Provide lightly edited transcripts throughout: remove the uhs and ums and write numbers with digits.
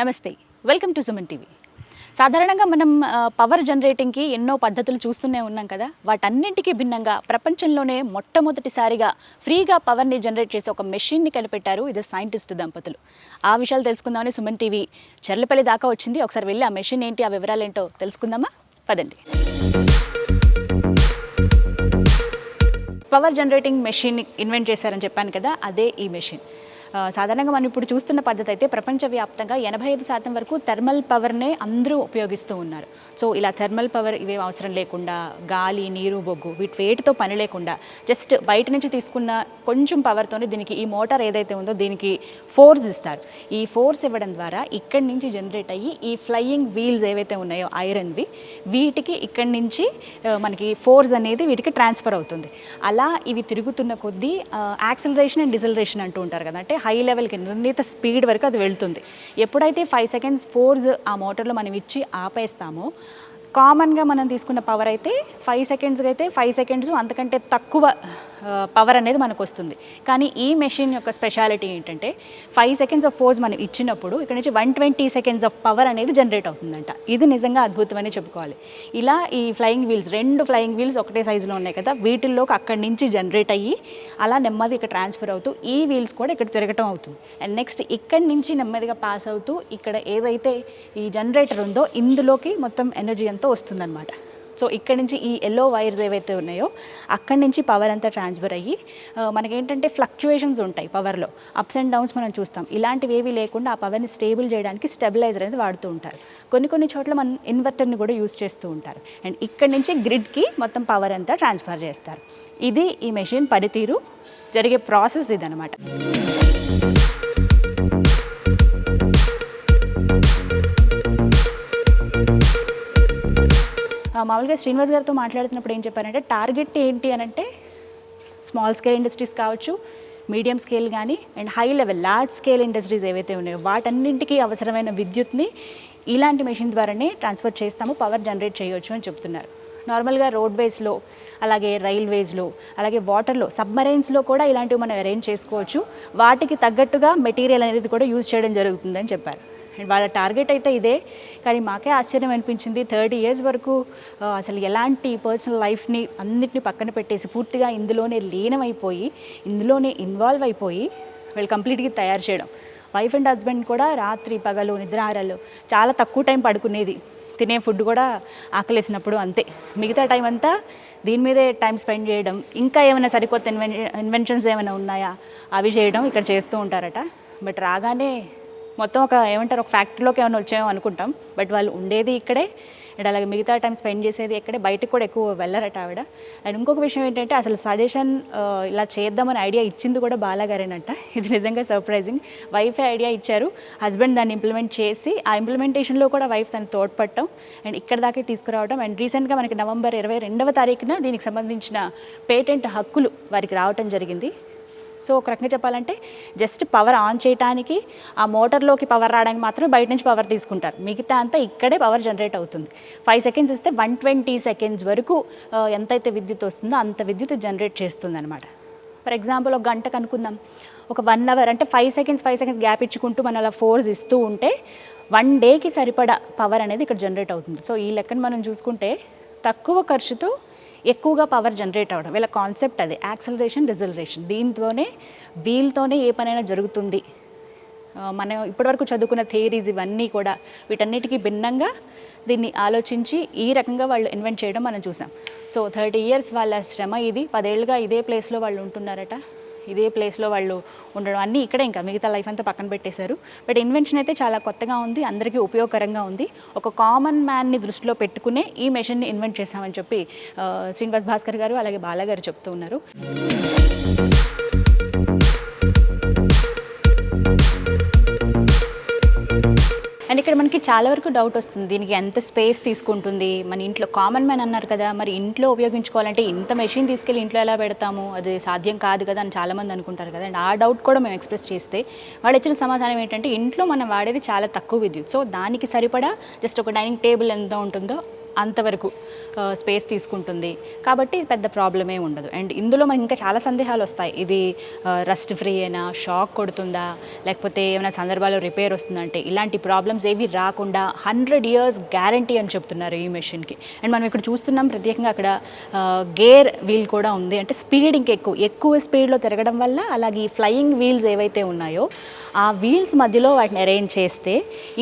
నమస్తే, welcome to Suman TV. సాధారణంగా మనం పవర్ జనరేటింగ్కి ఎన్నో పద్ధతులు చూస్తూనే ఉన్నాం కదా. వాటన్నింటికీ భిన్నంగా ప్రపంచంలోనే మొట్టమొదటిసారిగా ఫ్రీగా పవర్ని జనరేట్ చేసే ఒక మెషిన్ని కనిపెట్టారు. ఇది సైంటిస్ట్ దంపతులు. ఆ విషయాలు తెలుసుకుందామని సుమన్ టీవీ చెర్లపల్లి దాకా వచ్చింది. ఒకసారి వెళ్ళి ఆ మెషిన్ ఏంటి, ఆ వివరాలు ఏంటో తెలుసుకుందామా? పదండి. పవర్ జనరేటింగ్ మెషిన్ ఇన్వెంట్ చేశారని చెప్పాను కదా, అదే ఈ మెషిన్. సాధారణంగా మనం ఇప్పుడు చూస్తున్న పద్ధతి అయితే ప్రపంచవ్యాప్తంగా 85% వరకు థర్మల్ పవర్నే అందరూ ఉపయోగిస్తూ ఉన్నారు. సో ఇలా థర్మల్ పవర్ ఇవే అవసరం లేకుండా గాలి, నీరు, బొగ్గు వేటితో పని లేకుండా జస్ట్ బయట నుంచి తీసుకున్న కొంచెం పవర్తోనే దీనికి ఈ మోటార్ ఏదైతే ఉందో దీనికి ఫోర్స్ ఇస్తారు. ఈ ఫోర్స్ ఇవ్వడం ద్వారా ఇక్కడి నుంచి జనరేట్ అయ్యి ఈ ఫ్లయింగ్ వీల్స్ ఏవైతే ఉన్నాయో ఐరన్వి, వీటికి ఇక్కడి నుంచి మనకి ఫోర్స్ అనేది వీటికి ట్రాన్స్ఫర్ అవుతుంది. అలా ఇవి తిరుగుతున్న కొద్దీ యాక్సిలరేషన్ అండ్ డిసలరేషన్ అంటూ ఉంటారు కదా, అంటే హై లెవెల్కి నిర్ణీత స్పీడ్ వరకు అది వెళ్తుంది. ఎప్పుడైతే 5 సెకండ్స్ ఫోర్స్ ఆ మోటార్లో మనం ఇచ్చి ఆపేస్తామో, కామన్గా మనం తీసుకున్న పవర్ అయితే 5 సెకండ్స్కి అయితే 5 సెకండ్స్ అంతకంటే తక్కువ పవర్ అనేది మనకు వస్తుంది. కానీ ఈ మెషిన్ యొక్క స్పెషాలిటీ ఏంటంటే 5 సెకండ్స్ ఆఫ్ ఫోర్స్ మనం ఇచ్చినప్పుడు ఇక్కడ నుంచి 120 సెకండ్స్ ఆఫ్ పవర్ అనేది జనరేట్ అవుతుందంట. ఇది నిజంగా అద్భుతమని చెప్పుకోవాలి. ఇలా ఈ ఫ్లయింగ్ వీల్స్, 2 ఫ్లయింగ్ వీల్స్ ఒకటే సైజులో ఉన్నాయి కదా, వీటిల్లోకి అక్కడి నుంచి జనరేట్ అయ్యి అలా నెమ్మది ఇక్కడ ట్రాన్స్ఫర్ అవుతూ ఈ వీల్స్ కూడా ఇక్కడ తిరగటం అవుతుంది. అండ్ నెక్స్ట్ ఇక్కడి నుంచి నెమ్మదిగా పాస్ అవుతూ ఇక్కడ ఏదైతే ఈ జనరేటర్ ఉందో ఇందులోకి మొత్తం ఎనర్జీ అంతా వస్తుందన్నమాట. సో ఇక్కడి నుంచి ఈ ఎల్లో వైర్స్ ఏవైతే ఉన్నాయో అక్కడి నుంచి పవర్ అంతా ట్రాన్స్ఫర్ అయ్యి మనకేంటంటే ఫ్లక్చుయేషన్స్ ఉంటాయి పవర్లో, అప్స్ అండ్ డౌన్స్ మనం చూస్తాం. ఇలాంటివి ఏవి లేకుండా ఆ పవర్ని స్టేబుల్ చేయడానికి స్టెబిలైజర్ అనేది వాడుతూ ఉంటారు. కొన్ని చోట్ల మనం ఇన్వర్టర్ని కూడా యూస్ చేస్తూ ఉంటారు. అండ్ ఇక్కడి నుంచి గ్రిడ్కి మొత్తం పవర్ అంతా ట్రాన్స్ఫర్ చేస్తారు. ఇది ఈ మెషిన్ పనితీరు, జరిగే ప్రాసెస్ ఇదనమాట. మామూలుగా శ్రీనివాస్ గారితో మాట్లాడుతున్నప్పుడు ఏం చెప్పారంటే టార్గెట్ ఏంటి అని అంటే స్మాల్ స్కేల్ ఇండస్ట్రీస్ కావచ్చు, మీడియం స్కేల్ కానీ and high level large scale industries ఏవైతే ఉన్నాయో వాటన్నింటికీ అవసరమైన విద్యుత్ని ఇలాంటి మెషిన్ ద్వారానే ట్రాన్స్ఫర్ చేస్తాము, పవర్ జనరేట్ చేయవచ్చు అని చెప్తున్నారు. నార్మల్గా రోడ్వేస్లో, అలాగే రైల్వేస్లో, అలాగే వాటర్లో, సబ్మరైన్స్లో కూడా ఇలాంటివి మనం అరేంజ్ చేసుకోవచ్చు. వాటికి తగ్గట్టుగా మెటీరియల్ అనేది కూడా యూజ్ చేయడం జరుగుతుందని చెప్పారు. అండ్ వాళ్ళ టార్గెట్ అయితే ఇదే. కానీ మాకే ఆశ్చర్యం అనిపించింది, 30 years వరకు అసలు ఎలాంటి పర్సనల్ లైఫ్ని అన్నిటిని పక్కన పెట్టేసి పూర్తిగా ఇందులోనే లీనమైపోయి ఇందులోనే ఇన్వాల్వ్ అయిపోయి వీళ్ళు కంప్లీట్గా తయారు చేయడం. వైఫ్ అండ్ హస్బెండ్ కూడా రాత్రి పగలు నిద్రాహారాలు చాలా తక్కువ టైం పడుకునేది, తినే ఫుడ్ కూడా ఆకలేసినప్పుడు అంతే, మిగతా టైం అంతా దీని మీదే టైం స్పెండ్ చేయడం. ఇంకా ఏమైనా సరికొత్త ఇన్వెన్షన్స్ ఏమైనా ఉన్నాయా అవి చేయడం ఇక్కడ చేస్తూ ఉంటారట. బట్ రాగానే మొత్తం ఒక ఫ్యాక్టరీలోకి ఏమైనా వచ్చామో అనుకుంటాం, బట్ వాళ్ళు ఉండేది ఇక్కడే అండ్ అలాగే మిగతా టైం స్పెండ్ చేసేది ఇక్కడే, బయటకు కూడా ఎక్కువ వెళ్ళరట ఆవిడ. అండ్ ఇంకొక విషయం ఏంటంటే అసలు సజెషన్ ఇలా చేద్దామని ఐడియా ఇచ్చింది కూడా బాలాగారేనంట. ఇది నిజంగా సర్ప్రైజింగ్. వైఫే ఐడియా ఇచ్చారు, హస్బెండ్ దాన్ని ఇంప్లిమెంట్ చేసి ఆ ఇంప్లిమెంటేషన్లో కూడా వైఫ్ తను తోడ్పడటం అండ్ ఇక్కడ దాకే తీసుకురావడం. అండ్ రీసెంట్గా మనకి November 22న దీనికి సంబంధించిన పేటెంట్ హక్కులు వారికి రావటం జరిగింది. సో ఒక రకంగా చెప్పాలంటే జస్ట్ పవర్ ఆన్ చేయడానికి, ఆ మోటార్లోకి పవర్ రావడానికి మాత్రమే బయట నుంచి పవర్ తీసుకుంటారు, మిగతా అంతా ఇక్కడే పవర్ జనరేట్ అవుతుంది. 5 సెకండ్స్ ఇస్తే 120 సెకండ్స్ వరకు ఎంతైతే విద్యుత్ వస్తుందో అంత విద్యుత్ జనరేట్ చేస్తుంది అనమాట. ఫర్ ఎగ్జాంపుల్ ఒక గంటకు అనుకుందాం, ఒక 1 hour అంటే 5 సెకండ్స్ గ్యాప్ ఇచ్చుకుంటూ మనం అలా ఫోర్స్ ఇస్తూ ఉంటే 1 dayకి సరిపడా పవర్ అనేది ఇక్కడ జనరేట్ అవుతుంది. సో ఈ లెక్కను మనం చూసుకుంటే తక్కువ ఖర్చుతో ఎక్కువగా పవర్ జనరేట్ అవ్వడం, వీళ్ళ కాన్సెప్ట్ అదే, యాక్సిలరేషన్ డిసలరేషన్. దీంతోనే వీల్తోనే ఏ పనైనా జరుగుతుంది. మనం ఇప్పటివరకు చదువుకున్న థియరీస్ ఇవన్నీ కూడా వీటన్నిటికీ భిన్నంగా దీన్ని ఆలోచించి ఈ రకంగా వాళ్ళు ఇన్వెంట్ చేయడం మనం చూసాం. సో 30 years వాళ్ళ శ్రమ ఇది. 10 ఏళ్ళుగా ఇదే ప్లేస్లో వాళ్ళు ఉంటున్నారట, ఇదే ప్లేస్లో వాళ్ళు ఉండడం, అన్నీ ఇక్కడే, ఇంకా మిగతా లైఫ్ అంతా పక్కన పెట్టేశారు. బట్ ఇన్వెన్షన్ అయితే చాలా కొత్తగా ఉంది, అందరికీ ఉపయోగకరంగా ఉంది. ఒక కామన్ మ్యాన్ని దృష్టిలో పెట్టుకునే ఈ మెషిన్ని ఇన్వెంట్ చేశామని చెప్పి శ్రీనివాస్ భాస్కర్ గారు అలాగే బాలా గారు చెప్తూ ఉన్నారు. అండ్ ఇక్కడ మనకి చాలా వరకు డౌట్ వస్తుంది, దీనికి ఎంత స్పేస్ తీసుకుంటుంది, మన ఇంట్లో కామన్ మ్యాన్ అన్నారు కదా, మరి ఇంట్లో ఉపయోగించుకోవాలంటే ఇంత మెషిన్ తీసుకెళ్ళి ఇంట్లో ఎలా పెడతాము, అది సాధ్యం కాదు కదా అని చాలామంది అనుకుంటారు కదా. అండ్ ఆ డౌట్ కూడా మేము ఎక్స్ప్రెస్ చేస్తే వాడు ఇచ్చిన సమాధానం ఏంటంటే ఇంట్లో మనం వాడేది చాలా తక్కువ విద్యుత్. సో దానికి సరిపడా జస్ట్ ఒక డైనింగ్ టేబుల్ ఎంత ఉంటుందో అంతవరకు స్పేస్ తీసుకుంటుంది. కాబట్టి పెద్ద ప్రాబ్లమే ఉండదు. అండ్ ఇందులో మనకి ఇంకా చాలా సందేహాలు వస్తాయి. ఇది రస్ట్ ఫ్రీ అయినా, షాక్ కొడుతుందా, లేకపోతే ఏమైనా సందర్భాల్లో రిపేర్ వస్తుందంటే ఇలాంటి ప్రాబ్లమ్స్ ఏవి రాకుండా 100 years గ్యారంటీ అని చెప్తున్నారు ఈ మెషిన్కి. అండ్ మనం ఇక్కడ చూస్తున్నాం ప్రత్యేకంగా అక్కడ గేర్ వీల్ కూడా ఉంది. అంటే స్పీడ్ ఎక్కువ స్పీడ్లో తిరగడం వల్ల అలాగే ఈ ఫ్లయింగ్ వీల్స్ ఏవైతే ఉన్నాయో ఆ వీల్స్ మధ్యలో వాటిని అరేంజ్ చేస్తే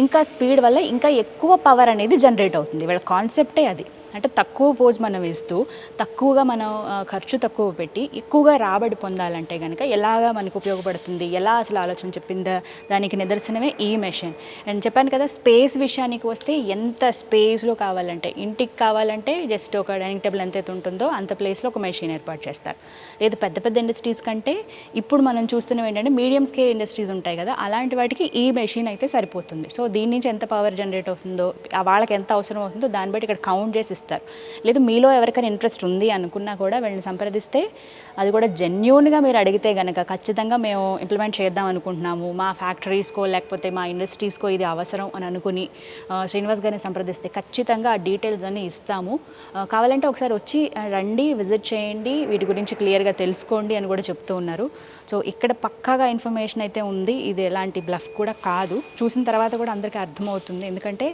ఇంకా స్పీడ్ వల్ల ఇంకా ఎక్కువ పవర్ అనేది జనరేట్ అవుతుంది. వీళ్ళ కాన్సెప్టే అది. అంటే తక్కువ ఫోర్స్ మనం ఇస్తూ తక్కువగా మనం ఖర్చు తక్కువ పెట్టి ఎక్కువగా రాబడి పొందాలంటే కనుక ఎలాగా మనకు ఉపయోగపడుతుంది, ఎలా అసలు ఆలోచన చెప్పిందా దానికి నిదర్శనమే ఈ మెషిన్. అండ్ చెప్పాను కదా, స్పేస్ విషయానికి వస్తే ఎంత స్పేస్లో కావాలంటే, ఇంటికి కావాలంటే జస్ట్ ఒక డైనింగ్ టేబుల్ ఎంతైతే ఉంటుందో అంత ప్లేస్లో ఒక మెషిన్ ఏర్పాటు చేస్తారు. లేదు పెద్ద పెద్ద ఇండస్ట్రీస్ కంటే ఇప్పుడు మనం చూస్తున్నవి ఏంటంటే మీడియం స్కేల్ ఇండస్ట్రీస్ ఉంటాయి కదా, అలాంటి వాటికి ఈ మెషిన్ అయితే సరిపోతుంది. సో దీని నుంచి ఎంత పవర్ జనరేట్ అవుతుందో, వాళ్ళకి ఎంత అవసరం అవుతుందో దాన్ని బట్టి ఇక్కడ కౌంట్ చేసి ఇస్తారు. లేదు మీలో ఎవరికైనా ఇంట్రెస్ట్ ఉంది అనుకున్నా కూడా వీళ్ళని సంప్రదిస్తే, అది కూడా జెన్యూన్గా మీరు అడిగితే కనుక ఖచ్చితంగా మేము ఇంప్లిమెంట్ చేద్దాం అనుకుంటున్నాము, మా ఫ్యాక్టరీస్కో లేకపోతే మా ఇండస్ట్రీస్కో ఇది అవసరం అని అనుకుని శ్రీనివాస్ గారిని సంప్రదిస్తే ఖచ్చితంగా ఆ డీటెయిల్స్ అన్నీ ఇస్తాము. కావాలంటే ఒకసారి వచ్చి రండి, విజిట్ చేయండి, వీటి గురించి క్లియర్గా తెలుసుకోండి అని కూడా చెప్తూ ఉన్నారు. సో ఇక్కడ పక్కాగా ఇన్ఫర్మేషన్ అయితే ఉంది. ఇది ఎలాంటి బ్లఫ్ కూడా కాదు. చూసిన తర్వాత కూడా అందరికీ అర్థమవుతుంది. ఎందుకంటే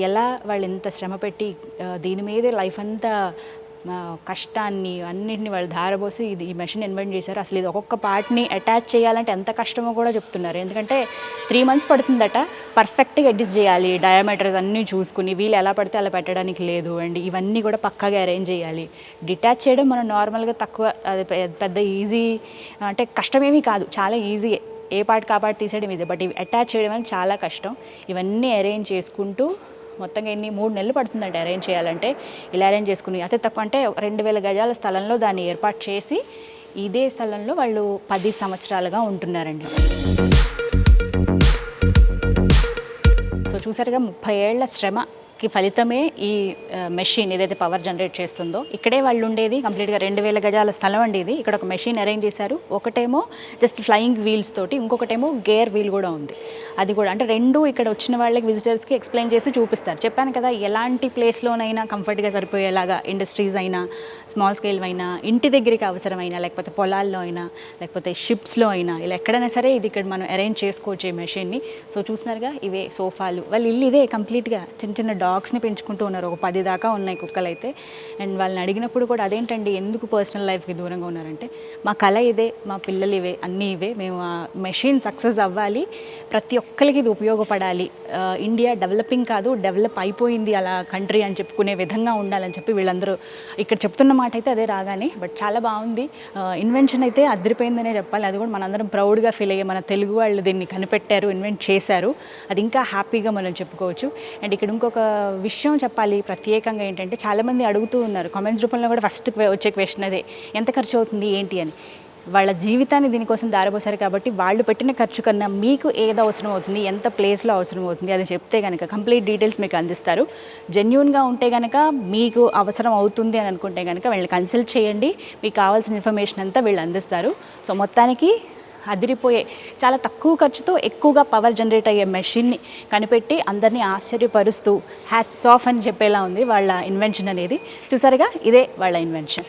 ఎలా వాళ్ళు ఎంత శ్రమ పెట్టి దీని మీదే లైఫ్ అంతా కష్టాన్ని అన్నింటినీ వాళ్ళు ధారపోసి ఈ మెషిన్ ఇన్వెంట్ చేశారు. అసలు ఇది ఒక్కొక్క పార్ట్ని అటాచ్ చేయాలంటే ఎంత కష్టమో కూడా చెప్తున్నారు. ఎందుకంటే 3 months పడుతుందట పర్ఫెక్ట్గా అడ్జస్ట్ చేయాలి, డయామీటర్స్ అన్నీ చూసుకుని, వీళ్ళు ఎలా పడితే అలా పెట్టడానికి లేదు. అండ్ ఇవన్నీ కూడా పక్కాగా అరేంజ్ చేయాలి. డిటాచ్ చేయడం మనం నార్మల్గా తక్కువ, అది పెద్ద ఈజీ అంటే కష్టమేమీ కాదు, చాలా ఈజీయే. ఏ పార్ట్ కా పార్ట్ తీసేయడం ఈజీ, బట్ ఇవి అటాచ్ చేయడం అనేది చాలా కష్టం. ఇవన్నీ అరేంజ్ చేసుకుంటూ మొత్తంగా 3 నెలలు పడుతుందంటే అరేంజ్ చేయాలంటే. ఇలా అరేంజ్ చేసుకుని అతి తక్కువ అంటే 2000 గజాల స్థలంలో దాన్ని ఏర్పాటు చేసి ఇదే స్థలంలో వాళ్ళు 10 సంవత్సరాలుగా ఉంటున్నారండి. సో చూసారుగా 30 ఏళ్ల శ్రమకి ఫలితమే ఈ మెషిన్ ఏదైతే పవర్ జనరేట్ చేస్తుందో. ఇక్కడే వాళ్ళు ఉండేది కంప్లీట్గా 2000 గజాల స్థలం అండి ఇది. ఇక్కడ ఒక మెషిన్ అరేంజ్ చేశారు. ఒకటేమో జస్ట్ ఫ్లయింగ్ వీల్స్ తోటి, ఇంకొకటేమో గేర్ వీల్ కూడా ఉంది. అది కూడా అంటే 2 ఇక్కడ వచ్చిన వాళ్ళకి విజిటర్స్కి ఎక్స్ప్లెయిన్ చేసి చూపిస్తారు. చెప్పాను కదా, ఎలాంటి ప్లేస్లోనైనా కంఫర్ట్గా సరిపోయేలాగా, ఇండస్ట్రీస్ అయినా, స్మాల్ స్కేల్ అయినా, ఇంటి దగ్గరికి అవసరమైనా, లేకపోతే పొలాల్లో అయినా, లేకపోతే షిప్స్లో అయినా, ఇలా ఎక్కడైనా సరే ఇది ఇక్కడ మనం అరేంజ్ చేసుకోవచ్చు ఈ మెషిన్ని. సో చూస్తున్నారుగా, ఇవే సోఫాలు. వాళ్ళు ఇల్లు ఇదే కంప్లీట్గా. చిన్న చిన్న డాగ్స్ని పెంచుకుంటూ ఉన్నారు, ఒక 10 దాకా ఉన్నాయి కుక్కలు అయితే. అండ్ వాళ్ళని అడిగినప్పుడు కూడా అదేంటండి ఎందుకు పర్సనల్ లైఫ్కి దూరంగా ఉన్నారంటే, మా కళ ఇదే, మా పిల్లలు ఇవే, అన్నీ ఇవే, మేము ఆ మెషిన్ సక్సెస్ అవ్వాలి, ప్రతి ఒక్కరికి ఇది ఉపయోగపడాలి, ఇండియా డెవలపింగ్ కాదు డెవలప్ అయిపోయింది అలా కంట్రీ అని చెప్పుకునే విధంగా ఉండాలని చెప్పి వీళ్ళందరూ ఇక్కడ చెప్తున్న మాట అయితే అదే రాగానే. బట్ చాలా బాగుంది. ఇన్వెన్షన్ అయితే అదిరిపోయిందనే చెప్పాలి. అది కూడా మనందరం ప్రౌడ్గా ఫీల్ అయ్యే, మన తెలుగు వాళ్ళు దీన్ని కనిపెట్టారు, ఇన్వెంట్ చేశారు, అది ఇంకా హ్యాపీగా మనం చెప్పుకోవచ్చు. అండ్ ఇక్కడ ఇంకొక విషయం చెప్పాలి ప్రత్యేకంగా ఏంటంటే, చాలామంది అడుగుతూ ఉన్నారు కామెంట్స్ రూపంలో కూడా, ఫస్ట్ వచ్చే క్వశ్చన్ అదే, ఎంత ఖర్చు అవుతుంది ఏంటి అని. వాళ్ళ జీవితాన్ని దీనికోసం దారపోసారు కాబట్టి వాళ్ళు పెట్టిన ఖర్చు కన్నా మీకు ఏది అవసరం అవుతుంది, ఎంత ప్లేస్లో అవసరం అవుతుంది అది చెప్తే కనుక కంప్లీట్ డీటెయిల్స్ మీకు అందిస్తారు. జెన్యూన్గా ఉంటే కనుక, మీకు అవసరం అవుతుంది అని అనుకుంటే కనుక వీళ్ళని కన్సల్ట్ చేయండి, మీకు కావాల్సిన ఇన్ఫర్మేషన్ అంతా వీళ్ళు అందిస్తారు. సో మొత్తానికి అదిరిపోయే, చాలా తక్కువ ఖర్చుతో ఎక్కువగా పవర్ జనరేట్ అయ్యే మెషిన్ని కనిపెట్టి అందరినీ ఆశ్చర్యపరుస్తూ హ్యాట్స్ ఆఫ్ అని చెప్పేలా ఉంది వాళ్ళ ఇన్వెన్షన్ అనేది. చూసారుగా, ఇదే వాళ్ళ ఇన్వెన్షన్.